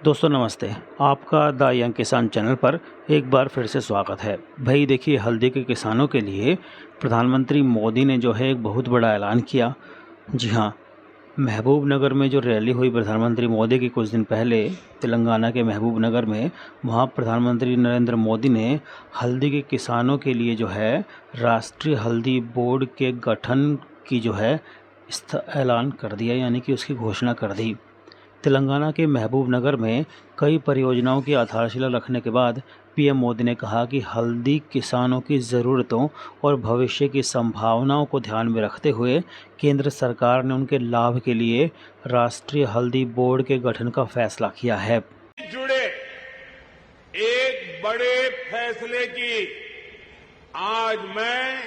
दोस्तों नमस्ते। आपका द यंग किसान चैनल पर एक बार फिर से स्वागत है। भाई देखिए, हल्दी के किसानों के लिए प्रधानमंत्री मोदी ने जो है एक बहुत बड़ा ऐलान किया। जी हाँ, महबूब नगर में जो रैली हुई प्रधानमंत्री मोदी की कुछ दिन पहले, तेलंगाना के महबूब नगर में, वहाँ प्रधानमंत्री नरेंद्र मोदी ने हल्दी के किसानों के लिए जो है राष्ट्रीय हल्दी बोर्ड के गठन की जो है ऐलान कर दिया, यानी कि उसकी घोषणा कर दी। तेलंगाना के महबूब नगर में कई परियोजनाओं की आधारशिला रखने के बाद पीएम मोदी ने कहा कि हल्दी किसानों की ज़रूरतों और भविष्य की संभावनाओं को ध्यान में रखते हुए केंद्र सरकार ने उनके लाभ के लिए राष्ट्रीय हल्दी बोर्ड के गठन का फैसला किया है। जुड़े एक बड़े फैसले की आज मैं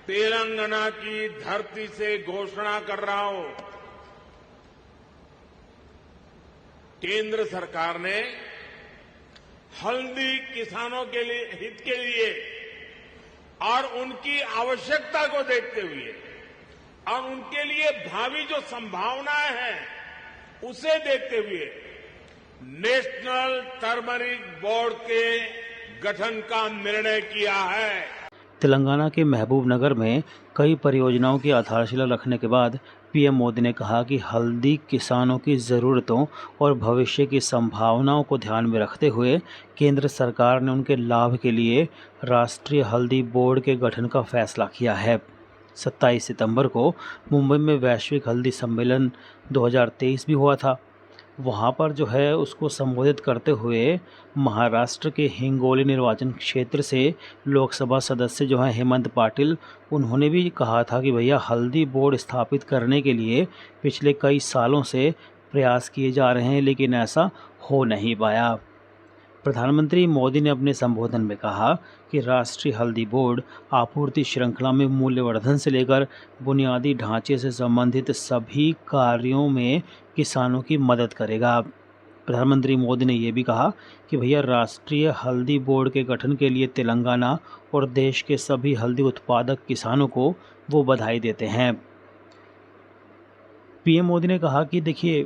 तेलंगाना की धरती से घोषणा कर रहा हूं। केंद्र सरकार ने हल्दी किसानों के लिए हित के लिए और उनकी आवश्यकता को देखते हुए और उनके लिए भावी जो संभावनाएं हैं उसे देखते हुए नेशनल टर्मरिक बोर्ड के गठन का निर्णय किया है। तेलंगाना के महबूब नगर में कई परियोजनाओं की आधारशिला रखने के बाद पीएम मोदी ने कहा कि हल्दी किसानों की ज़रूरतों और भविष्य की संभावनाओं को ध्यान में रखते हुए केंद्र सरकार ने उनके लाभ के लिए राष्ट्रीय हल्दी बोर्ड के गठन का फैसला किया है। 27 सितंबर को मुंबई में वैश्विक हल्दी सम्मेलन 2023 भी हुआ था। वहाँ पर जो है उसको संबोधित करते हुए महाराष्ट्र के हिंगोली निर्वाचन क्षेत्र से लोकसभा सदस्य जो हैं हेमंत पाटिल, उन्होंने भी कहा था कि भैया हल्दी बोर्ड स्थापित करने के लिए पिछले कई सालों से प्रयास किए जा रहे हैं, लेकिन ऐसा हो नहीं पाया। प्रधानमंत्री मोदी ने अपने संबोधन में कहा कि राष्ट्रीय हल्दी बोर्ड आपूर्ति श्रृंखला में मूल्यवर्धन से लेकर बुनियादी ढांचे से संबंधित सभी कार्यों में किसानों की मदद करेगा। प्रधानमंत्री मोदी ने ये भी कहा कि भैया राष्ट्रीय हल्दी बोर्ड के गठन के लिए तेलंगाना और देश के सभी हल्दी उत्पादक किसानों को वो बधाई देते हैं। पीएम मोदी ने कहा कि देखिए,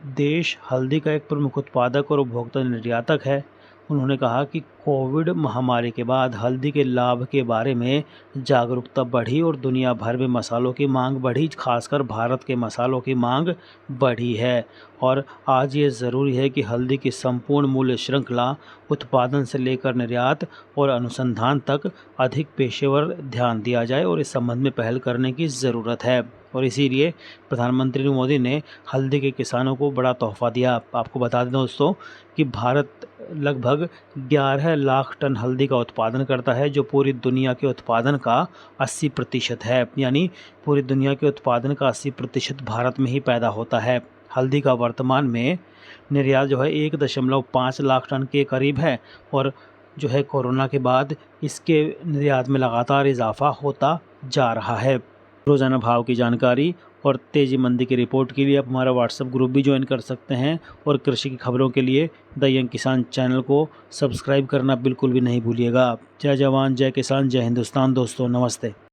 देश हल्दी का एक प्रमुख उत्पादक और उपभोक्ता निर्यातक है। उन्होंने कहा कि कोविड महामारी के बाद हल्दी के लाभ के बारे में जागरूकता बढ़ी और दुनिया भर में मसालों की मांग बढ़ी, खासकर भारत के मसालों की मांग बढ़ी है। और आज ये ज़रूरी है कि हल्दी की संपूर्ण मूल्य श्रृंखला, उत्पादन से लेकर निर्यात और अनुसंधान तक अधिक पेशेवर ध्यान दिया जाए और इस संबंध में पहल करने की ज़रूरत है। और इसीलिए प्रधानमंत्री मोदी ने हल्दी के किसानों को बड़ा तोहफा दिया। आपको बता दें दोस्तों कि भारत लगभग 11 लाख टन हल्दी का उत्पादन करता है, जो पूरी दुनिया के उत्पादन का 80% है। यानी पूरी दुनिया के उत्पादन का 80% भारत में ही पैदा होता है। हल्दी का वर्तमान में निर्यात जो है 1.5 लाख टन के करीब है और जो है कोरोना के बाद इसके निर्यात में लगातार इजाफा होता जा रहा है। रोज़ाना भाव की जानकारी और तेज़ी मंदी की रिपोर्ट के लिए आप हमारा व्हाट्सएप ग्रुप भी ज्वाइन कर सकते हैं और कृषि की खबरों के लिए द यंग किसान चैनल को सब्सक्राइब करना बिल्कुल भी नहीं भूलिएगा। जय जवान, जय किसान, जय हिंदुस्तान। दोस्तों नमस्ते।